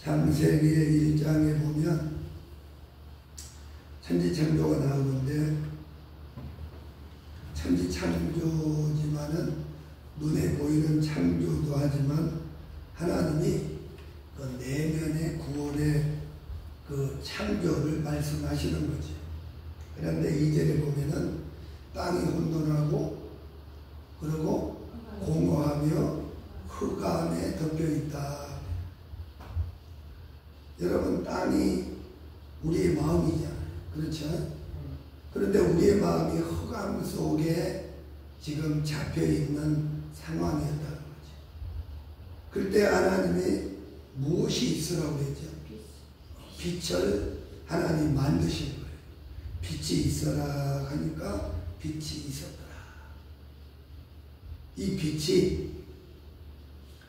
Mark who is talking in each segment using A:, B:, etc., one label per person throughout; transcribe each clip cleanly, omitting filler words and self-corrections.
A: 창세기 1장에 보면 천지창조가 나오는데, 천지창조지만은 눈에 보이는 창조도 하지만 하나님이 그 내면의 구원의 그 창조를 말씀하시는 거지. 그런데 2절에 보면은 땅이 혼돈하고 그리고 공허하며 흑암에 덮여 있다. 여러분, 땅이 우리의 마음이잖아요. 그렇죠? 그런데 우리의 마음이 흑암 속에 지금 잡혀있는 상황이었다는 거죠. 그때 하나님이 무엇이 있으라고 그랬죠? 빛을 하나님 만드신 거예요. 빛이 있어라 하니까 빛이 있었더라. 이 빛이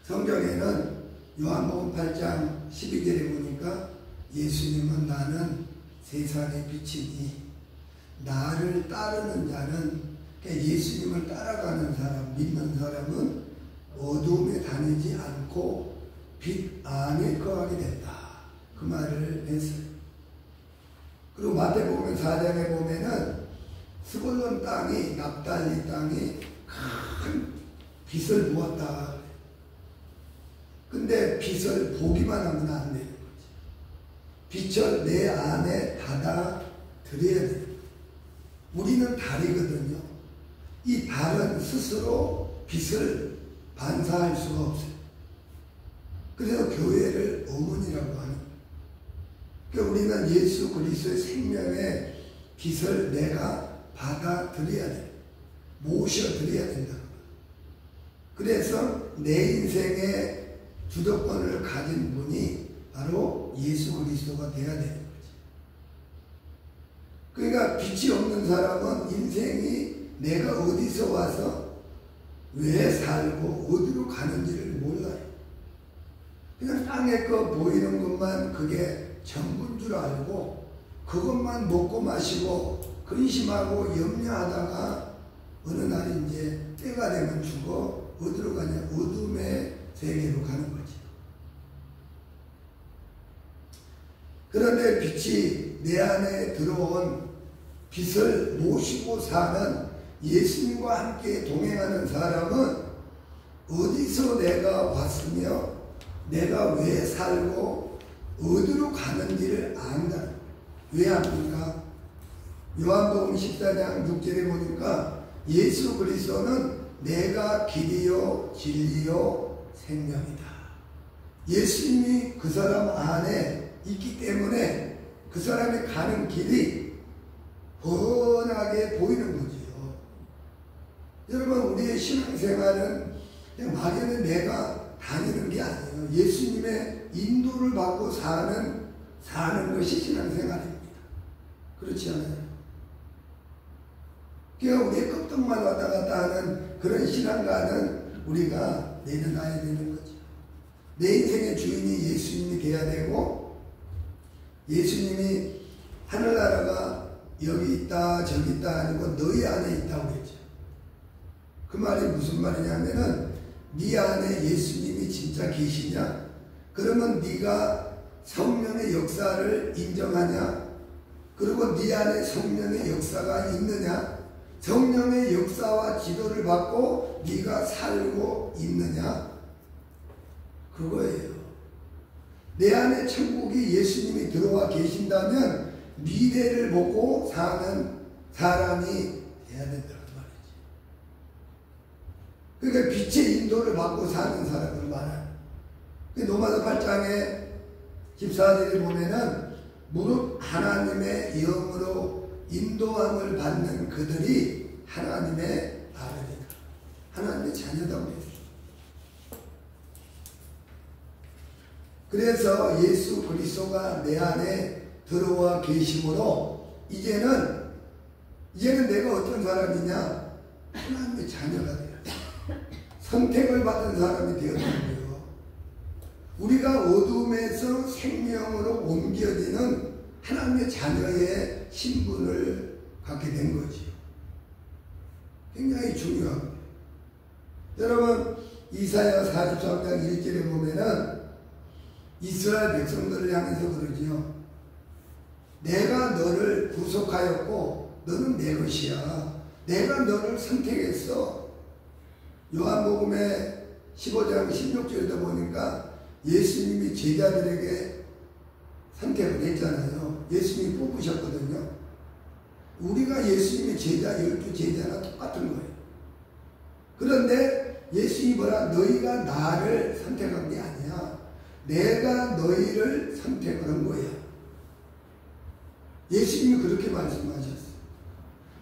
A: 성경에는 요한복음 8장 12절에 보니까 예수님은 나는 세상의 빛이니 나를 따르는 자는, 예수님을 따라가는 사람, 믿는 사람은 어두움에 다니지 않고 빛 안에 거하게 된다. 그 말을 했어요. 그리고 마태복음 4장에 보면은 스불론 땅이, 납달리 땅이 큰 빛을 부었다. 근데 빛을 보기만 하면 안 되는 거지. 빛을 내 안에 받아들여야 돼요. 우리는 달이거든요. 이 달은 스스로 빛을 반사할 수가 없어요. 그래서 교회를 어머니라고 하는 거예요. 그러니까 우리는 예수 그리스도의 생명의 빛을 내가 받아들여야 돼요. 모셔드려야 된다. 그래서 내 인생의 주도권을 가진 분이 바로 예수 그리스도가 되어야 되는 거지. 그러니까 빛이 없는 사람은 인생이 내가 어디서 와서 왜 살고 어디로 가는지를 몰라요. 그냥 땅에 거 보이는 것만 그게 전부인 줄 알고 그것만 먹고 마시고 근심하고 염려하다가 어느 날 이제 때가 되면 죽어 어디로 가냐? 어둠의 세계로 가는 거지. 그런데 빛이 내 안에 들어온 빛을 모시고 사는 예수님과 함께 동행하는 사람은 어디서 내가 왔으며 내가 왜 살고 어디로 가는지를 안다. 왜 압니까? 요한복음 14장 6절에 보니까 예수 그리스도는 내가 길이요 진리요 생명이다. 예수님이 그 사람 안에 있기 때문에 그 사람이 가는 길이 훤하게 보이는 거지요. 여러분, 우리의 신앙생활은 그냥 막연히 내가 다니는 게 아니에요. 예수님의 인도를 받고 사는 것이 신앙생활입니다. 그렇지 않아요? 그러니까 우리의 껍데기만 왔다 갔다 하는 그런 신앙가는 우리가 내려놔야 되는 거죠. 내 인생의 주인이 예수님이 돼야 되고, 예수님이 하늘나라가 여기 있다 저기 있다 아니고 너희 안에 있다고 그랬죠. 그 말이 무슨 말이냐면은 네 안에 예수님이 진짜 계시냐? 그러면 네가 성령의 역사를 인정하냐? 그리고 네 안에 성령의 역사가 있느냐? 성령의 역사와 지도를 받고 네가 살고 있느냐? 그거예요. 내 안에 천국이 예수님이 들어와 계신다면 미래를 보고 사는 사람이 돼야 된다는 말이지. 그러니까 빛의 인도를 받고 사는 사람을 말하는. 로마서 8장에 14절에 보면은 무릇 하나님의 영으로 인도함을 받는 그들이 하나님의 아들이다. 하나님의 자녀다고 했어요. 그래서 예수 그리스도가 내 안에 들어와 계심으로 이제는 내가 어떤 사람이냐? 하나님의 자녀가 돼요. 선택을 받은 사람이 되었다는 거예요. 우리가 어둠에서 생명으로 옮겨지는 하나님의 자녀의 신분을 갖게 된 거지. 굉장히 중요합니다. 여러분, 이사야 43장 1절에 보면은 이스라엘 백성들을 향해서 그러지요. 내가 너를 구속하였고 너는 내 것이야. 내가 너를 선택했어. 요한복음의 15장 16절에도 보니까 예수님이 제자들에게 선택을 했잖아요. 예수님이 뽑으셨거든요. 우리가 예수님의 제자, 12제자나 똑같은 거예요. 그런데 예수님이 뭐라? 너희가 나를 선택한 게 아니야. 내가 너희를 선택을 한 거야. 예수님이 그렇게 말씀하셨어요.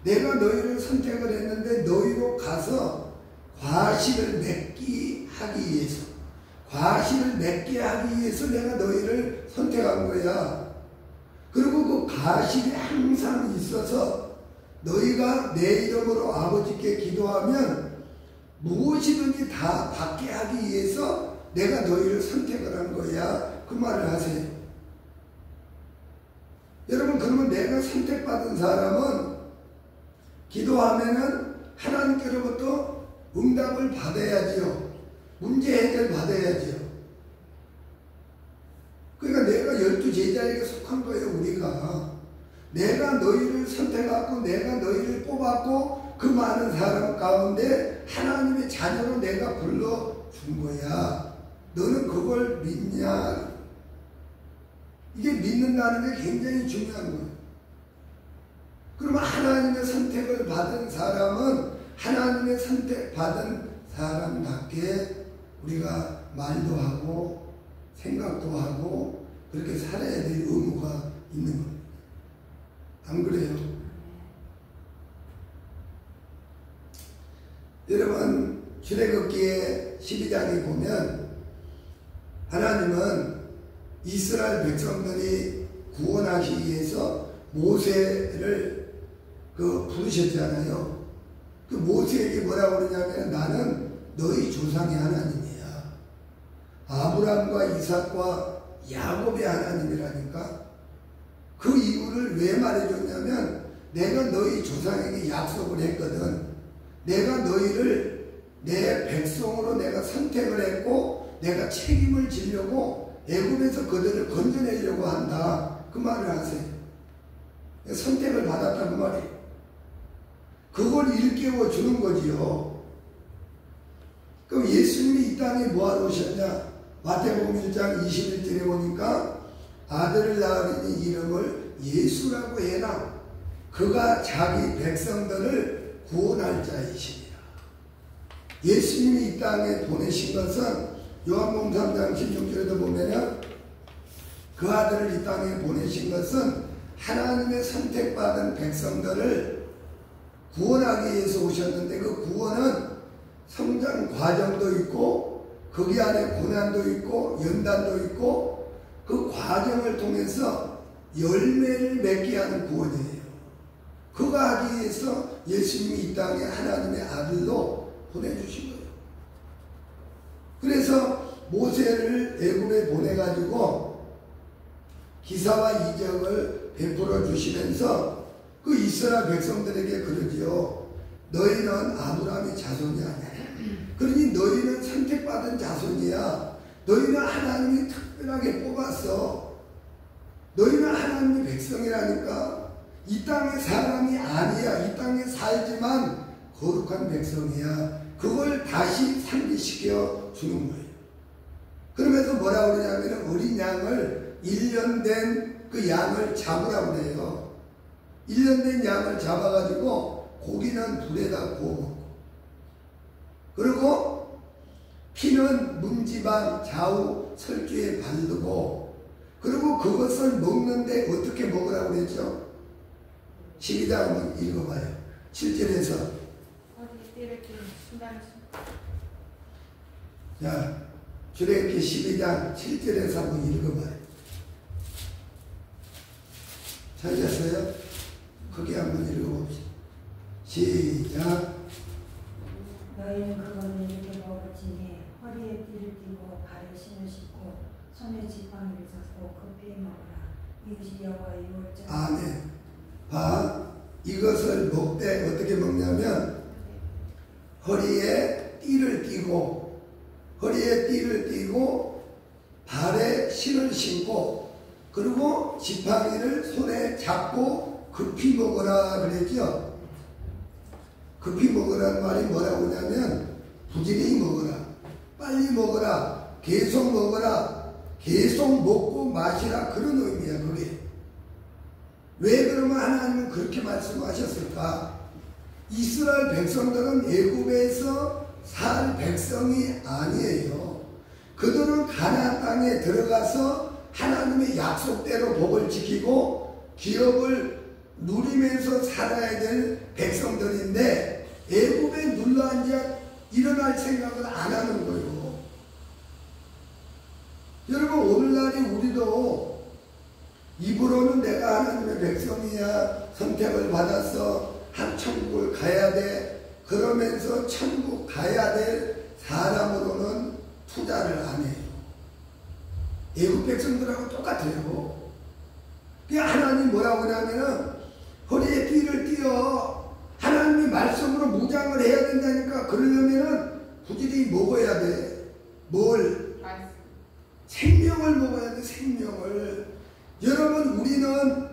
A: 내가 너희를 선택을 했는데 너희로 가서 과실을 맺게 하기 위해서 내가 너희를 선택한 거야. 그리고 그 과실이 항상 있어서 너희가 내 이름으로 아버지께 기도하면 무엇이든지 다 받게 하기 위해서 내가 너희를 선택을 한 거야. 그 말을 하세요. 여러분, 그러면 내가 선택받은 사람은 기도하면은 하나님께로부터 응답을 받아야지요. 문제 해결 받아야지요. 그러니까 내가 12제자에게 속한 거예요. 우리가 내가 너희를 선택하고 내가 너희를 뽑았고 그 많은 사람 가운데 하나님의 자녀로 내가 불러준 거야. 너는 그걸 믿냐? 이게 믿는다는 게 굉장히 중요한 거예요. 그러면 하나님의 선택을 받은 사람은 하나님의 선택받은 사람답게 우리가 말도 하고 생각도 하고 그렇게 살아야 될 의무가 있는 겁니다. 안 그래요? 여러분, 출애굽기의 12장에 보면 하나님은 이스라엘 백성들이 구원하시기 위해서 모세를 부르셨잖아요. 그 모세에게 뭐라고 그러냐면 나는 너희 조상의 하나님이야. 아브라함과 이삭과 야곱의 하나님이라니까. 그 이유를 왜 말해줬냐면 내가 너희 조상에게 약속을 했거든. 내가 너희를 내 백성으로 내가 선택을 했고 내가 책임을 지려고 애굽에서 그들을 건져내려고 한다. 그 말을 하세요. 선택을 받았다 그 말이에요. 그걸 일깨워 주는 거지요. 그럼 예수님이 이 땅에 뭐하러 오셨냐? 마태복음 1장 21절에 보니까 아들을 낳으니 이름을 예수라고 해라. 그가 자기 백성들을 구원할 자이시니라. 예수님이 이 땅에 보내신 것은 요한복음 3장 16절에도 보면은 그 아들을 이 땅에 보내신 것은 하나님의 선택받은 백성들을 구원하기 위해서 오셨는데 그 구원은 성장 과정도 있고 거기 안에 고난도 있고 연단도 있고 그 과정을 통해서 열매를 맺게 하는 구원이에요. 그거 하기 위해서 예수님이 이 땅에 하나님의 아들로 보내주신 거예요. 그래서 모세를 애굽에 보내가지고 기사와 이적을 베풀어 주시면서 그 이스라엘 백성들에게 그러지요. 너희는 아브라함의 자손이 아니야. 그러니 너희는 선택받은 자손이야. 너희는 하나님이 특별하게 뽑았어. 너희는 하나님의 백성이라니까. 이 땅의 사람이 아니야. 이 땅에 살지만 거룩한 백성이야. 그걸 다시 상기시켜 주는 거예요. 그러면서 뭐라고 그러냐면 어린 양을 1년 된 그 양을 잡으라고 그래요. 1년 된 양을 잡아가지고 고기는 불에다 구워 먹고 그리고 피는 문지방 좌우 설주에 바르고 그리고 그것을 먹는데 어떻게 먹으라고 그랬죠? 12장 한번 읽어봐요. 7절에서 자, 출애굽기 12장 7절에서 한번 읽어봐요. 찾았어요? 크게 한번 읽어봅시다. 시작.
B: 너희는 그것을 이렇게 먹을지니 허리에 띠를 띠고 발에 신을 신고 손에 지팡이를 잡고 급히 먹으라. 이것이 여호와의 유월절.
A: 아멘. 봐, 이것을 먹되 어떻게 먹냐면 허리에 띠를 띠고 발에 신을 탈주를 신고 그리고 지팡이를 손에 잡고 급히 먹어라 그랬죠. 급히 먹으라는 말이 뭐라고 하냐면 부지런히 먹어라, 빨리 먹어라, 계속 먹어라, 계속 먹고 마시라, 그런 의미야. 그게 왜 그러면 하나님은 그렇게 말씀하셨을까? 이스라엘 백성들은 애굽에서 살 백성이 아니에요. 그들은 가나안 땅에 들어가서 하나님의 약속대로 복을 지키고 기업을 누리면서 살아야 될 백성들인데 애굽에 눌러앉아 일어날 생각을 안 하는 거예요. 여러분, 오늘날에 우리도 입으로는 내가 하나님의 백성이야, 선택을 받아서 한 천국을 가야 돼, 그러면서 천국 가야 될 사람으로는 투자를 안 해요. 애국 백성들하고 똑같아요. 하나님 뭐라고 하냐면은 허리에 띠를 띄어 하나님의 말씀으로 무장을 해야 된다니까. 그러려면은 부지런히 먹어야 돼. 뭘? 생명을 먹어야 돼. 생명을. 여러분, 우리는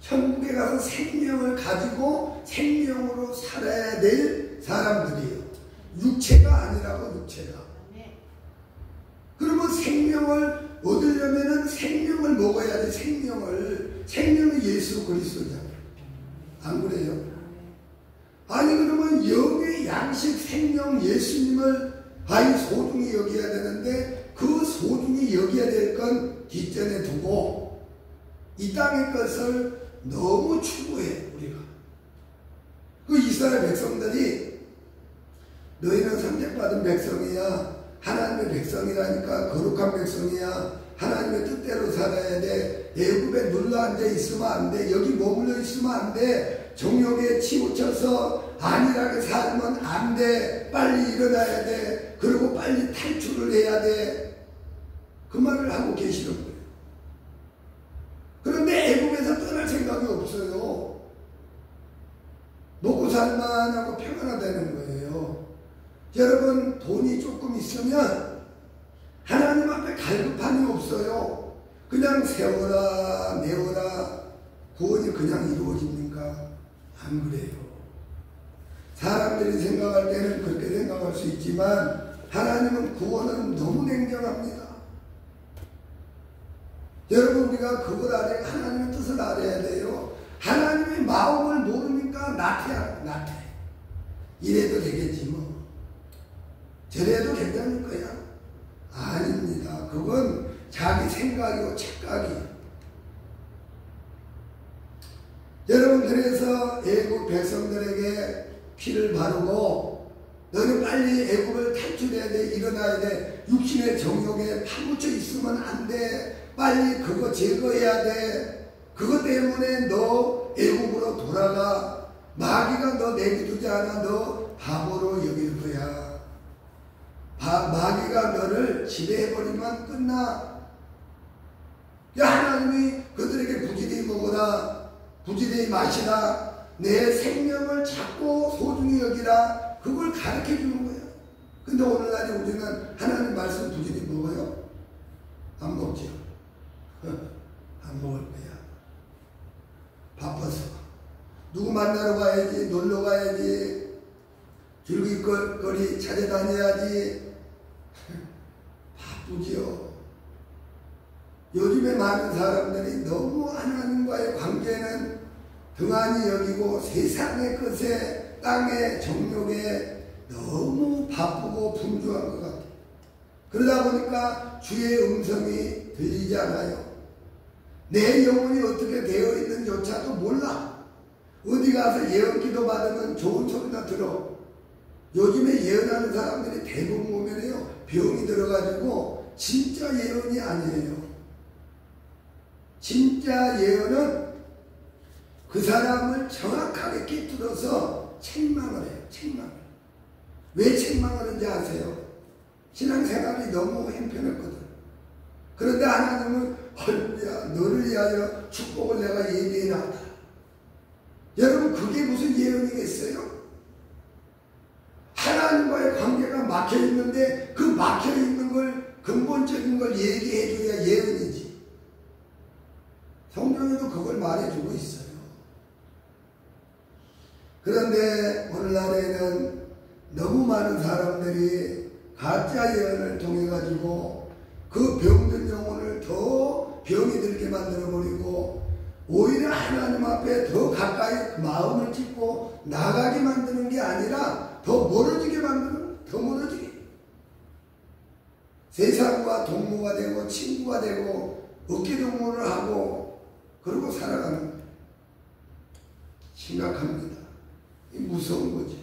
A: 천국에 가서 생명을 가지고 생명으로 살아야 될 사람들이에요. 육체가 아니라고. 육체가. 그러면 생명을 얻으려면은 생명을 먹어야 돼. 생명이 예수 그리스도잖아요. 안 그래요? 아니, 그러면 영의 양식 생명 예수님을 아이 소중히 여겨야 되는데 그 소중히 여겨야 될 건 뒷전에 두고 이 땅의 것을 너무 추구해. 우리가 그 이스라엘 백성들이 너희는 선택받은 백성이야, 하나님의 백성이라니까, 거룩한 백성이야, 하나님의 뜻대로 살아야 돼, 애굽에 눌러앉아 있으면 안 돼, 여기 머물러 있으면 안 돼, 정욕에 치우쳐서 안일하게 살면 안 돼, 빨리 일어나야 돼, 그리고 빨리 탈출을 해야 돼, 그 말을 하고 계시는 거예요. 그런데 애굽에서 떠날 생각이 없어요. 먹고 살만하고 평안하다는 거예요. 여러분, 돈이 조금 있으면 하나님 앞에 갈급함이 없어요. 그냥 세워라 내워라 구원이 그냥 이루어집니까? 안 그래요. 사람들이 생각할 때는 그렇게 생각할 수 있지만 하나님은 구원은 너무 냉정합니다. 여러분, 우리가 그걸 알아야, 하나님의 뜻을 알아야 돼요. 하나님의 마음을 모르니까 나태해. 이래도 되겠지 뭐, 저래도 괜찮을 거야. 아닙니다. 그건 자기 생각이고 착각이에요. 여러분, 그래서 애굽 백성들에게 피를 바르고 너는 빨리 애굽을 탈출해야 돼, 일어나야 돼, 육신의 정욕에 파묻혀 있으면 안 돼, 빨리 그거 제거해야 돼, 그것 때문에 너 애굽으로 돌아가, 마귀가 너 내비두지 않아, 너 바보로 여길 거야. 마귀가 너를 지배해버리면 끝나. 하나님이 그들에게 부지런히 먹어라, 부지런히 마시라, 내 생명을 찾고 소중히 여기라, 그걸 가르쳐 주는 거야. 근데 오늘날에 우리는 하나님 말씀 부지런히 먹어요? 안 먹죠. 안 먹을 거야. 바빠서. 누구 만나러 가야지, 놀러 가야지, 즐길거리 찾아다녀야지. 바쁘지요. 요즘에 많은 사람들이 너무 하나님과의 관계는 등한히 여기고 세상의 것에, 땅의 정욕에 너무 바쁘고 분주한 것 같아요. 그러다 보니까 주의 음성이 들리지 않아요. 내 영혼이 어떻게 되어 있는지조차도 몰라. 어디 가서 예언기도 받으면 좋은 소리나 들어. 요즘에 예언하는 사람들이 대부분 보면요, 병이 들어가지고 진짜 예언이 아니에요. 진짜 예언은 그 사람을 정확하게 꿰뚫어서 책망을 해요. 책망을. 왜 책망을 하는지 아세요? 신앙생활이 너무 형편없거든. 그런데 하나님은 할렐루야, 너를 위하여 축복을 내가 예비해놨다. 여러분, 그게 무슨 예언이겠어요? 하나님과의 관계가 막혀있는데 그 막혀있는 걸, 근본적인 걸 얘기해줘야 예언이지. 성경에도 그걸 말해주고 있어요. 그런데 오늘날에는 너무 많은 사람들이 가짜 예언을 통해 가지고 그 병든 영혼을 더 병이 들게 만들어버리고 오히려 하나님 앞에 더 가까이 마음을 찢고 나가게 만드는 게 아니라 더 멀어지게 만드는, 더 멀어지게. 세상과 동무가 되고 친구가 되고 어깨동무를 하고 그러고 살아가는 거예요. 심각합니다. 무서운 거죠.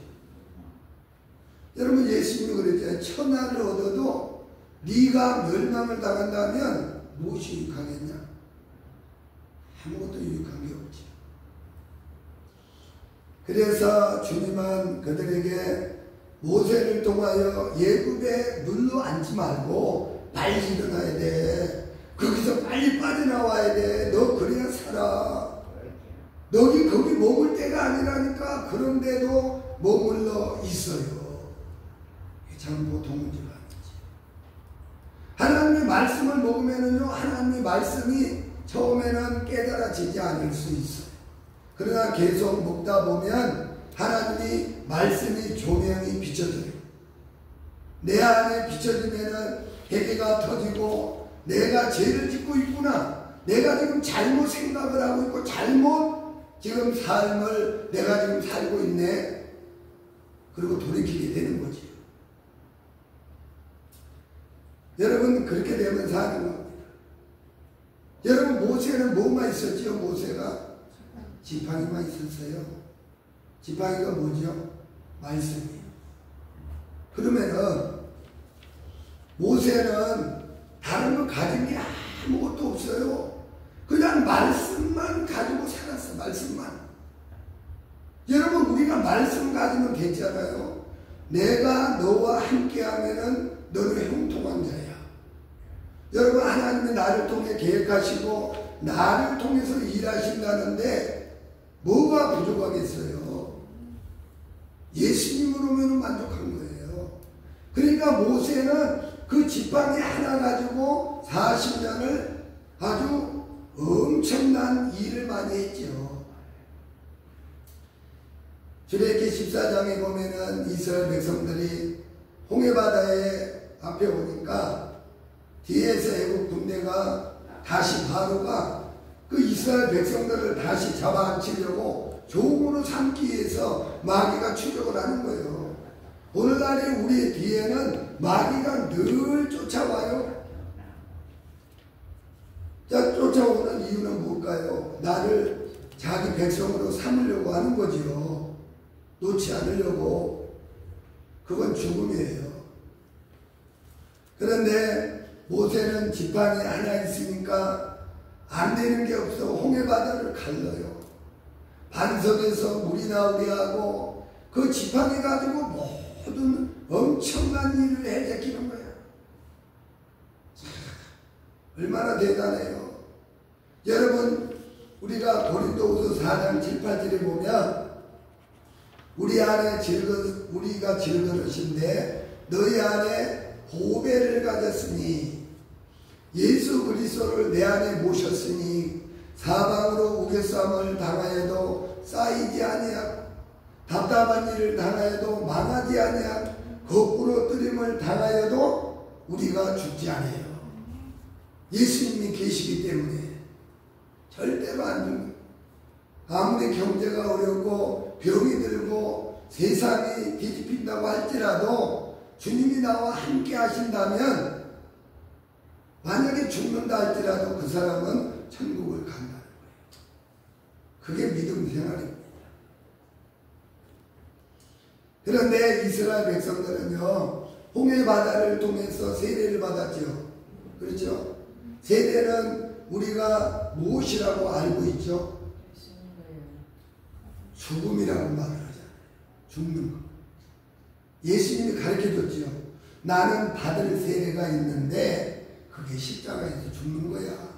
A: 여러분, 예수님이 그랬잖아요. 천하를 얻어도 네가 멸망을 당한다면 무엇이 유익하겠냐? 아무것도 유익한 게 없지. 그래서 주님은 그들에게 모세를 통하여 예굽에 눌러 앉지 말고 빨리 일어나야 돼. 거기서 빨리 빠져나와야 돼. 너 그래야 살아. 너희 거기 머물 때가 아니라니까. 그런데도 머물러 있어요. 참 보통 문제가 아니지. 하나님의 말씀을 먹으면은요, 하나님의 말씀이 처음에는 깨달아지지 않을 수 있어요. 그러나 계속 먹다 보면 하나님이 말씀이 조명이 비춰져요. 내 안에 비춰지면은 해계가 터지고 내가 죄를 짓고 있구나. 내가 지금 잘못 생각을 하고 있고 잘못 지금 삶을 내가 지금 살고 있네. 그리고 돌이키게 되는 거지. 여러분, 그렇게 되면 사는 겁니다. 여러분, 모세는 뭐만 있었지요? 모세가 지팡이만 있었어요. 지팡이가 뭐죠? 말씀이에요. 그러면은 모세는 다른 거 가진 게 아무것도 없어요. 그냥 말씀만 가지고 살았어. 말씀만. 여러분, 우리가 말씀 가지면 됐잖아요. 내가 너와 함께 하면은 너는 형통한 자야. 여러분, 하나님이 나를 통해 계획하시고 나를 통해서 일하신다는데 뭐가 부족하겠어요? 예수님으로면 만족한 거예요. 그러니까 모세는 그 지팡이 하나 가지고 40년을 아주 엄청난 일을 많이 했죠. 출애굽기 14장에 보면은 이스라엘 백성들이 홍해바다에 앞에 오니까 뒤에서 애국 군대가 다시 바로가 그 이스라엘 백성들을 다시 잡아앉히려고 종으로 삼기 위해서 마귀가 추격을 하는 거예요. 오늘날에 우리 뒤에는 마귀가 늘 쫓아와요. 자, 쫓아오는 이유는 뭘까요? 나를 자기 백성으로 삼으려고 하는 거지요. 놓지 않으려고. 그건 죽음이에요. 그런데 모세는 지팡이 하나 있으니까 안 되는 게 없어. 홍해바다를 갈라요. 반석에서 물이 나오게 하고 그 지팡이 가지고 모든 엄청난 일을 해제키는 거야. 얼마나 대단해요. 여러분, 우리가 고린도후서 4장 7, 8절에 보면 우리 안에 우리가 질그릇인데 너희 안에 보배를 가졌으니 예수 그리스도를 내 안에 모셨으니 사방으로 우겨쌈을 당하여도 쌓이지 아니하고 답답한 일을 당하여도 망하지 아니하고 거꾸로 뜨림을 당하여도 우리가 죽지 않아요. 예수님이 계시기 때문에 절대로 안 죽는. 아무리 경제가 어렵고 병이 들고 세상이 뒤집힌다고 할지라도 주님이 나와 함께 하신다면 만약에 죽는다 할지라도 그 사람은 천국을 간다는 거예요. 그게 믿음 생활입니다. 그런데 이스라엘 백성들은요, 홍해바다를 통해서 세례를 받았죠. 그렇죠? 세례는 우리가 무엇이라고 알고 있죠? 죽음이라고 말을 하잖아요. 죽는 거. 예수님이 가르쳐줬죠. 나는 받을 세례가 있는데 그게 십자가에서 죽는 거야.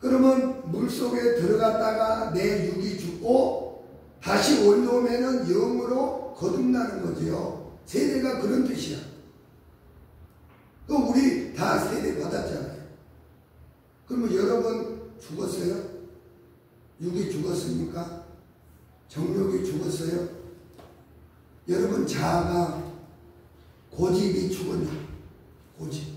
A: 그러면 물속에 들어갔다가 내 육이 죽고 다시 올라오면은 영으로 거듭나는 거지요. 세례가 그런 뜻이야. 또 우리 다 세례 받았잖아요. 그러면 죽었어요? 육이 죽었습니까? 정욕이 죽었어요? 여러분, 자아가, 고집이 죽었냐? 고집.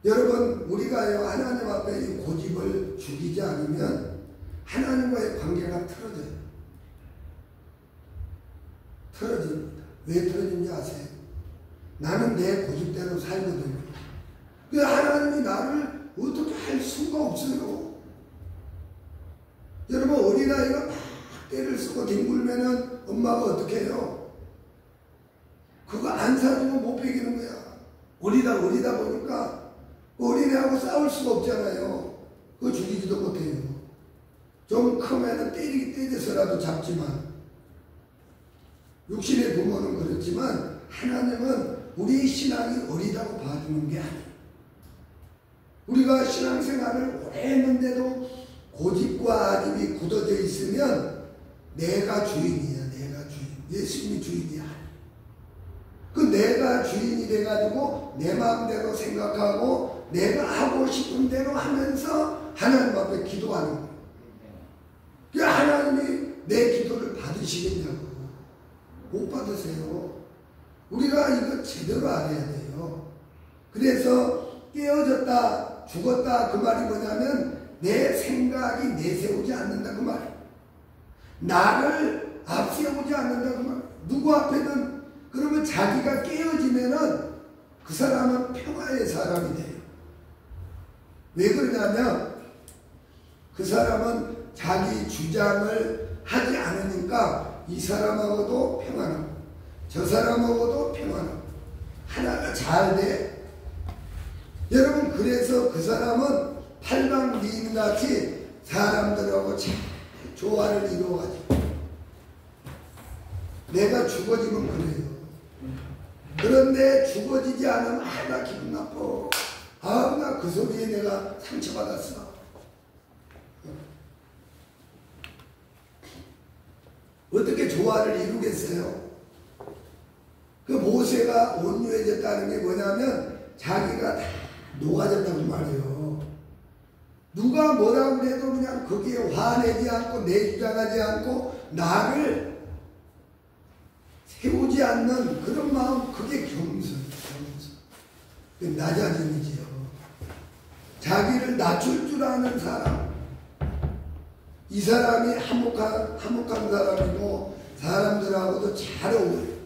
A: 여러분, 우리가요, 하나님 앞에 이 고집을 죽이지 않으면 하나님과의 관계가 틀어져요. 틀어집니다. 왜 틀어진지 아세요? 나는 내 고집대로 살거든요. 그 하나님이 나를 어떻게 할 수가 없어요. 여러분, 어린아이가 막 때를 쓰고 뒹굴면은 엄마가 어떻게 해요? 그거 안 사주면 못 베기는 거야. 어리다 보니까 어린애하고 싸울 수가 없잖아요. 그거 죽이지도 못해요. 좀 크면은 때려서라도 잡지만, 육신의 부모는 그렇지만 하나님은 우리 신앙이 어리다고 봐주는 게 아니에요. 우리가 신앙생활을 오래 했는데도 고집과 아집이 굳어져 있으면 내가 주인이야. 내가 주인. 예수님이 주인이 아니야. 그 내가 주인이 돼가지고 내 마음대로 생각하고 내가 하고 싶은 대로 하면서 하나님 앞에 기도하는 거예요. 그 하나님이 내 기도를 받으시겠냐고. 못 받으세요. 우리가 이거 제대로 알아야 돼요. 그래서 깨어졌다, 죽었다 그 말이 뭐냐면 내 생각이 내세우지 않는다 그 말이에요. 나를 앞세우지 않는다 그 말이에요. 누구 앞에는. 그러면 자기가 깨어지면은 그 사람은 평화의 사람이 돼요. 왜 그러냐면 그 사람은 자기 주장을 하지 않으니까 이 사람하고도 평안하고 저 사람하고도 평안하고 하나가 잘 돼. 여러분, 그래서 그 사람은 팔방미인같이 사람들하고 잘 조화를 이루어가지고. 내가 죽어지면 그래요. 그런데 죽어지지 않으면 나 기분 나빠. 나 그 소리에 내가 상처받았어. 어떻게 조화를 이루겠어요? 그 모세가 온유해졌다는 게 뭐냐면 자기가 다 녹아졌다는 말이에요. 누가 뭐라고 해도 그냥 거기에 화내지 않고 내주장하지 않고 나를 세우지 않는 그런 마음, 그게 겸손. 낮아짐이지요. 자기를 낮출 줄 아는 사람. 이 사람이 화목한 사람이고 사람들하고도 잘 어울려요.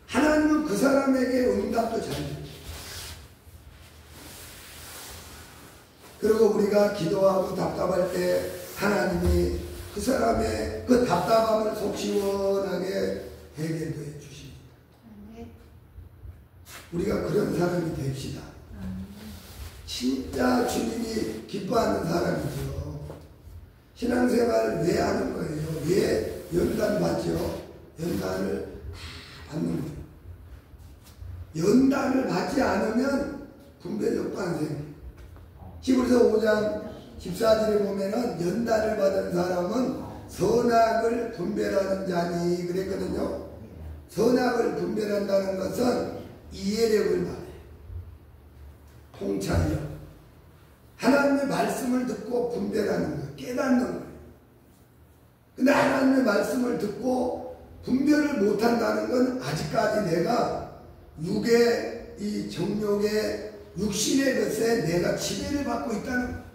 A: 하나님은 그 사람에게 응답도 잘 해요. 그리고 우리가 기도하고 답답할 때 하나님이 그 사람의 그 답답함을 속 시원하게 해결도 해 주십니다. 우리가 그런 사람이 됩시다. 진짜 주님이 기뻐하는 사람이죠. 신앙생활을 왜 하는 거예요? 왜 연단 받죠? 연단을 다 받는 거예요. 연단을 받지 않으면 분별력 반생. 히브리서 5장 14절에 보면은 연단을 받은 사람은 선악을 분별하는 자니 그랬거든요. 선악을 분별한다는 것은 이해력을 말해요. 통찰력. 하나님의 말씀을 듣고 분별하는 거예요. 깨닫는 거예요. 근데 하나님의 말씀을 듣고 분별을 못한다는 건 아직까지 내가 육의 이 정욕의 육신의 것에 내가 지배를 받고 있다는 거예요.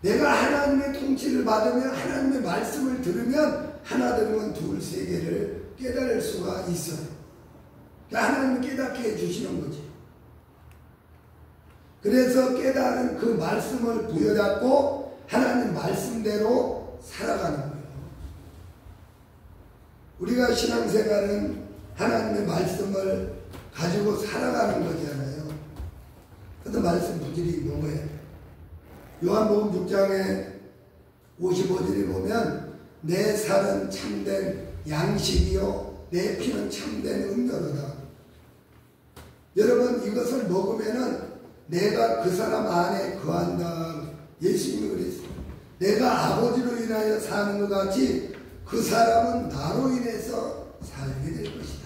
A: 내가 하나님의 통치를 받으면 하나님의 말씀을 들으면 하나 들으면 둘, 세 개를 깨달을 수가 있어요. 그러니까 하나님이 깨닫게 해주시는 거지. 그래서 깨달은 그 말씀을 부여잡고 하나님 말씀대로 살아가는 거예요. 우리가 신앙생활은 하나님의 말씀을 가지고 살아가는 거잖아요. 그래서 말씀 부질이 뭐예요? 요한복음 6장에 55절에 보면 내 살은 참된 양식이요 내 피는 참된 음료로다. 여러분, 이것을 먹으면은 내가 그 사람 안에 거한다. 예수님이 그랬어요. 내가 아버지로 인하여 사는 것 같이 그 사람은 나로 인해서 살게 될 것이다.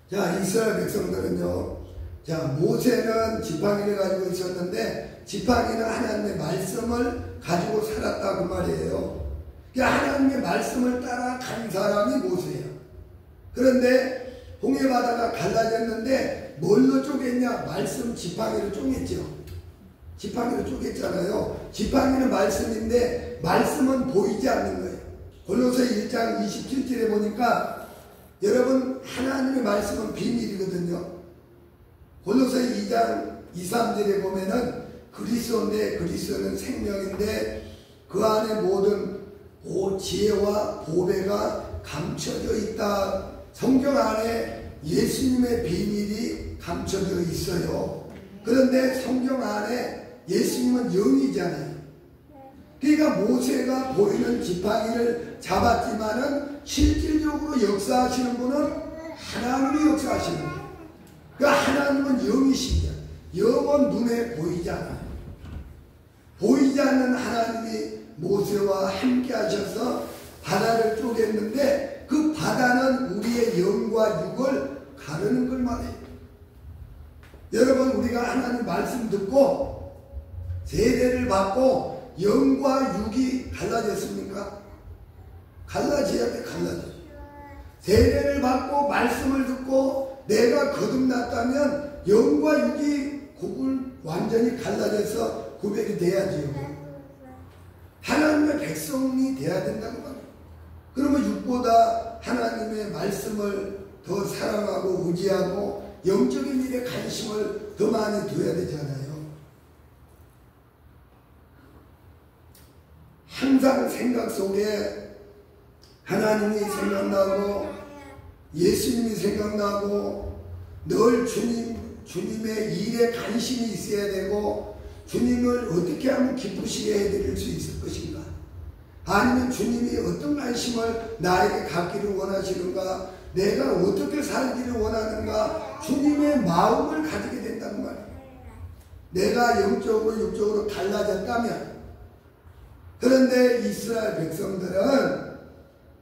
A: 자, 이스라엘 백성들은요 자, 모세는 지팡이를 가지고 있었는데 지팡이는 하나님의 말씀을 가지고 살았다 그 말이에요. 그러니까 하나님의 말씀을 따라 간 사람이 모세야. 그런데 홍해 바다가 갈라졌는데 뭘로 쪼갰냐? 말씀 지팡이로 쪼갰죠. 지팡이로 쪼갰잖아요. 지팡이는 말씀인데 말씀은 보이지 않는 거예요. 골로새 1장 27절에 보니까 여러분 하나님의 말씀은 비밀이거든요. 골로새 2장 2, 3절에 보면은 그리스도인데 그리스도는 생명인데 그 안에 모든 지혜와 보배가 감춰져 있다. 성경 안에 예수님의 비밀이 감춰져 있어요. 그런데 성경 안에 예수님은 영이잖아요. 그러니까 모세가 보이는 지팡이를 잡았지만은 실질적으로 역사하시는 분은 하나님이 역사하시는 거예요. 그러니까 하나님은 영이십니다. 영은 눈에 보이지 않아요. 보이지 않는 하나님이 모세와 함께 하셔서 바다를 쪼갰는데 그 바다는 우리의 영과 육을 가르는 걸 말해요. 여러분 우리가 하나님 말씀 듣고 세례를 받고 영과 육이 갈라졌습니까? 갈라져야 돼. 갈라져. 세례를 받고 말씀을 듣고 내가 거듭났다면 영과 육이 완전히 갈라져서 구별이 돼야지요. 하나님의 백성이 돼야 된다고 말이에요. 그러면 육보다 하나님의 말씀을 더 사랑하고 의지하고 영적인 일에 관심을 더 많이 둬야 되잖아요. 항상 생각 속에 하나님이 생각나고 예수님이 생각나고 늘 주님의 일에 관심이 있어야 되고 주님을 어떻게 하면 기쁘시게 해드릴 수 있을 것인가? 아니면 주님이 어떤 관심을 나에게 갖기를 원하시는가? 내가 어떻게 살기를 원하는가? 주님의 마음을 가지게 된다는 말이에요. 내가 영적으로 육적으로 갈라졌다면. 그런데 이스라엘 백성들은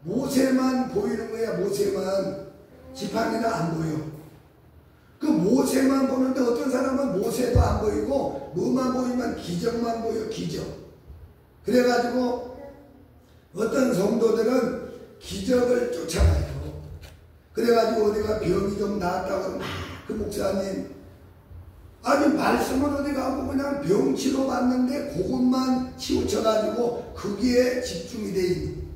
A: 모세만 보이는 거야. 모세만. 지팡이는 안 보여. 그 모세만 보는데 어떤 사람은 모세도 안 보이고 뭐만 보이면 기적만 보여. 기적. 그래가지고 어떤 성도들은 기적을 쫓아가요. 그래가지고 어디가 병이 좀 나았다고 하면 그 목사님 아니 말씀은 어디 가고 그냥 병 치료 받는데 그것만 치우쳐가지고 거기에 집중이 돼 있는.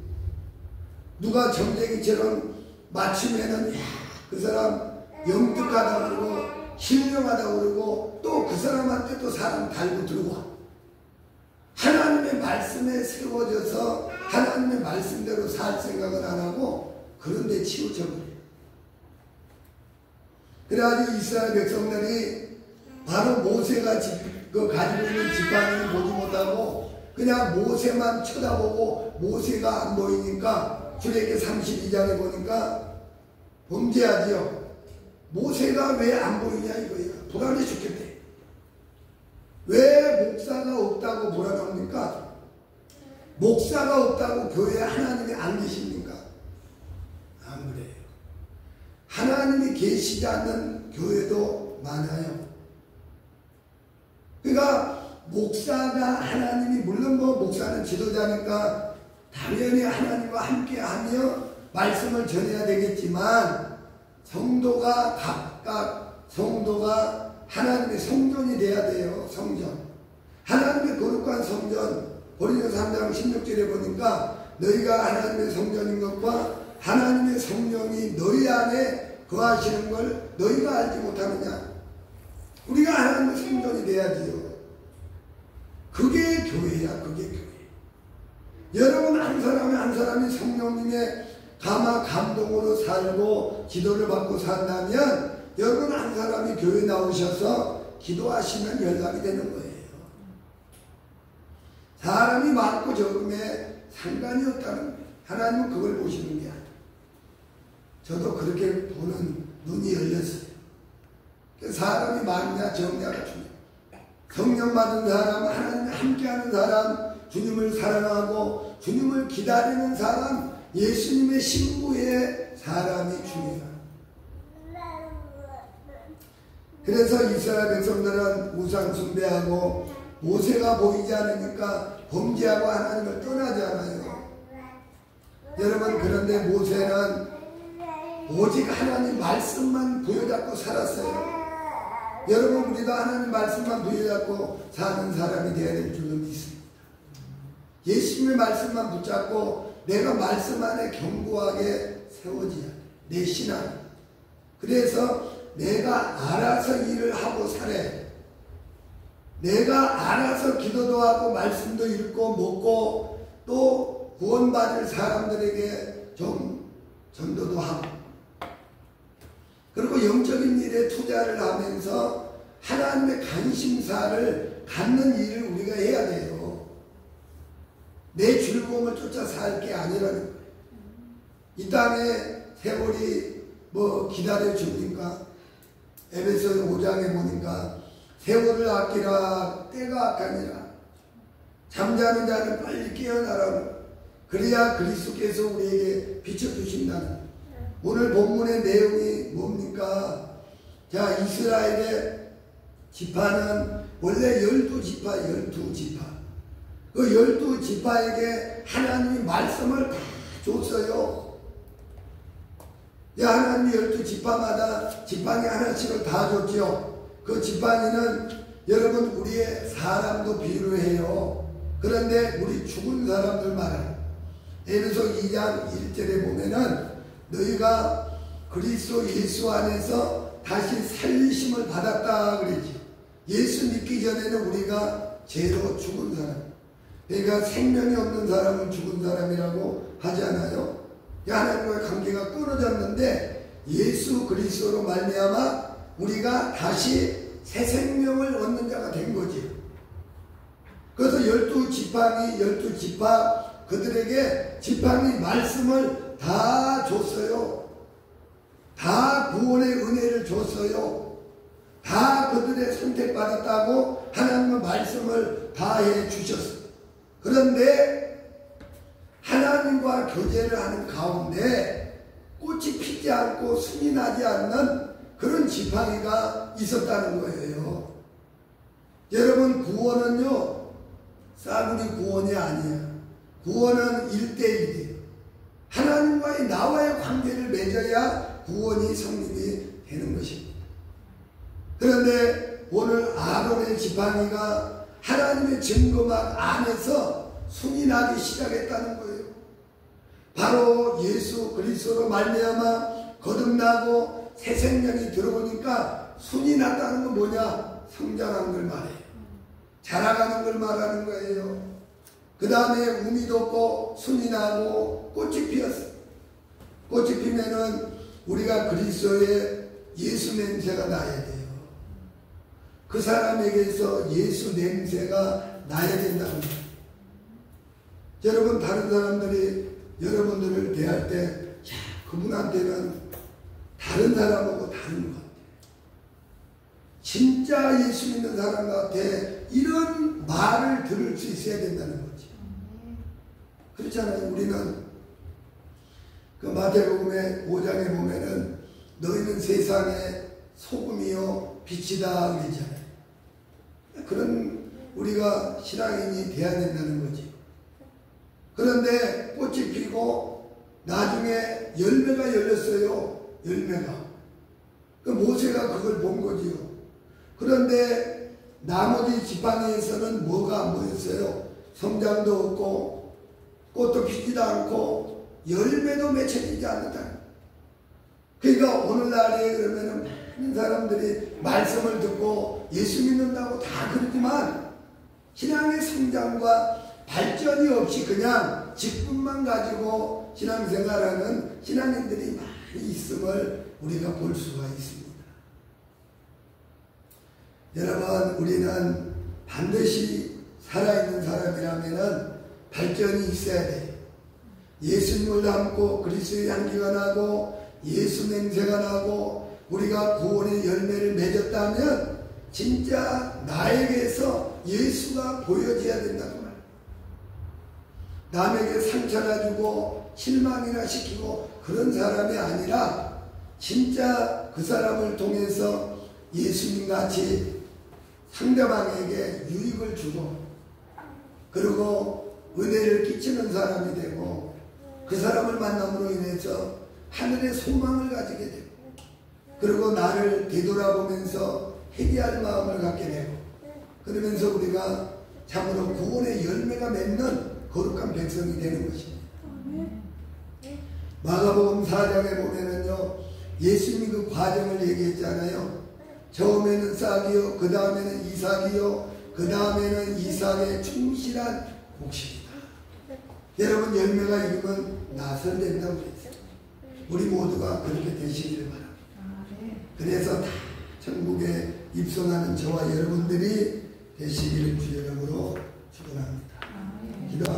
A: 누가 점쟁이처럼 맞추면은 그 사람 영특하다 그러고 신령하다 그러고 또 그 사람한테 또 사람 달고 들어와. 하나님의 말씀에 세워져서 하나님의 말씀대로 살 생각을 안 하고 그런 데 치우쳐버려요. 그래가지고 이스라엘 백성들이 바로 모세가 가지고 있는 지팡이를 보지 못하고 그냥 모세만 쳐다보고 모세가 안 보이니까 출애굽기 32장에 보니까 범죄하지요. 모세가 왜 안 보이냐 이거예요. 불안해 죽겠대. 왜 목사가 없다고 불안합니까? 목사가 없다고 교회에 하나님이 안 계십니까? 안 그래요. 하나님이 계시지 않는 교회도 많아요. 그러니까 목사가 하나님이 물론 목사는 지도자니까 당연히 하나님과 함께하며 말씀을 전해야 되겠지만 성도가 각각 성도가 하나님의 성전이 돼야 돼요. 성전. 하나님의 거룩한 성전. 고린도서 3장 16절에 보니까 너희가 하나님의 성전인 것과 하나님의 성령이 너희 안에 거하시는 걸 너희가 알지 못하느냐. 우리가 하나님의 성전이 돼야지요. 그게 교회야. 그게 교회. 여러분 한 사람이 성령님의 감동으로 살고 기도를 받고 산다면 여러분 한 사람이 교회 나오셔서 기도하시면 연락이 되는 거예요. 사람이 많고 적음에 상관이 없다는 거예요. 하나님은 그걸 보시는 게 아니에요. 저도 그렇게 보는 눈이 열렸어요. 사람이 많냐 적냐가 중요해요. 성령 받은 사람, 하나님과 함께하는 사람, 주님을 사랑하고 주님을 기다리는 사람, 예수님의 신부의 사람이 중요해요. 그래서 이스라엘 백성들은 우상 숭배하고 모세가 보이지 않으니까 범죄하고 하나님을 떠나잖아요. 여러분, 그런데 모세는 오직 하나님 말씀만 부여잡고 살았어요. 여러분, 우리도 하나님 말씀만 부여잡고 사는 사람이 되어야 될 줄로 믿습니다. 예수님의 말씀만 붙잡고 내가 말씀 안에 견고하게 세워져야 돼. 내 신앙. 그래서 내가 알아서 일을 하고 살아. 내가 알아서 기도도 하고 말씀도 읽고 먹고 또 구원받을 사람들에게 좀 전도도 하고, 그리고 영적인 일에 투자를 하면서 하나님의 관심사를 갖는 일을 우리가 해야 돼요. 내 즐거움을 쫓아 살 게 아니라는 거예요. 이 땅에 세월이 뭐 기다려 줍니까? 에베소 5장에 보니까 세월을 아끼라 때가 악하니라. 잠자는 자는 빨리 깨어나라고. 그래야 그리스도께서 우리에게 비춰주신다는. 오늘 본문의 내용이 뭡니까? 자, 이스라엘의 지파는 원래 12지파, 12지파. 그 12지파에게 하나님이 말씀을 다 줬어요. 야, 하나님이 12지파마다 지팡이 하나씩을 다 줬죠. 그 지팡이는 여러분 우리의 사람도 필요해요. 그런데 우리 죽은 사람들 말이에요. 에베소 2장 1절에 보면은 너희가 그리스도 예수 안에서 다시 살리심을 받았다 그랬지. 예수 믿기 전에는 우리가 죄로 죽은 사람, 그러니까 생명이 없는 사람은 죽은 사람이라고 하잖아요. 하나님과의 관계가 끊어졌는데 예수 그리스도로 말미암아 우리가 다시 새 생명을 얻는 자가 된 거지. 그래서 12지팡이 12지파 그들에게 지팡이 말씀을 다 줬어요. 다 구원의 은혜를 줬어요. 다 그들의 선택받았다고 하나님의 말씀을 다 해주셨어요. 그런데 하나님과 교제를 하는 가운데 꽃이 피지 않고 순이 나지 않는 그런 지팡이가 있었다는 거예요. 여러분, 구원은요 싸구리 구원이 아니에요. 구원은 1대1이에요. 하나님과의 나와의 관계를 맺어야 구원이 성립이 되는 것입니다. 그런데 오늘 아론의 지팡이가 하나님의 증거막 안에서 순이 나기 시작했다는 거예요. 바로 예수 그리스도로 말미암아 거듭나고 새 생명이 들어오니까 순이 났다는 건 뭐냐? 성장한 걸 말해요. 자라가는 걸 말하는 거예요. 그 다음에 우미 돋고 순이 나고 꽃이 피었어요. 꽃이 피면은 우리가 그리스도의 예수 냄새가 나야 돼요. 그 사람에게서 예수 냄새가 나야 된다는 거예요. 여러분, 다른 사람들이 여러분들을 대할 때, 야, 그분한테는 다른 사람하고 다른 것 같아. 진짜 예수 믿는 사람 같아. 이런 말을 들을 수 있어야 된다는 거지. 그렇잖아요. 우리는 그 마태복음의 5장에 보면은 너희는 세상의 소금이요 빛이다 그러잖아요. 그런 우리가 신앙인이 돼야 된다는 거지. 그런데 꽃이 피고 나중에 열매가 열렸어요. 열매가. 그 모세가 그걸 본 거지요. 그런데 나머지 지팡이에서는 뭐였어요? 성장도 없고 꽃도 피지도 않고 열매도 맺혀지지 않는다. 그러니까 오늘날에 그러면은 많은 사람들이 말씀을 듣고 예수 믿는다고 다 그러지만 신앙의 성장과 발전이 없이 그냥 직분만 가지고 신앙생활하는 신앙인들이 많이 있음을 우리가 볼 수가 있습니다. 여러분, 우리는 반드시 살아있는 사람이라면 발전이 있어야 돼요. 예수님을 닮고 그리스도의 향기가 나고 예수 냄새가 나고 우리가 구원의 열매를 맺었다면 진짜 나에게서 예수가 보여져야 된다는 말. 남에게 상처나 주고 실망이나 시키고 그런 사람이 아니라 진짜 그 사람을 통해서 예수님 같이 상대방에게 유익을 주고 그리고 은혜를 끼치는 사람이 되고 그 사람을 만남으로 인해서 하늘의 소망을 가지게 되고 그리고 나를 되돌아보면서 회개할 마음을 갖게 되고 그러면서 우리가 참으로 구원의 열매가 맺는 거룩한 백성이 되는 것입니다. 마가복음 4장에 보면은요, 예수님이 그 과정을 얘기했잖아요. 처음에는 싹이요, 그 다음에는 이삭이요, 그 다음에는 이삭의 충실한 목식이다. 여러분, 열매가 익으면 나설된다고 그랬어요. 우리 모두가 그렇게 되시기를 바랍니다. 그래서 다 천국에 입성하는 저와 여러분들이 되시기를 주의 이름으로 축원합니다. 기도합시다.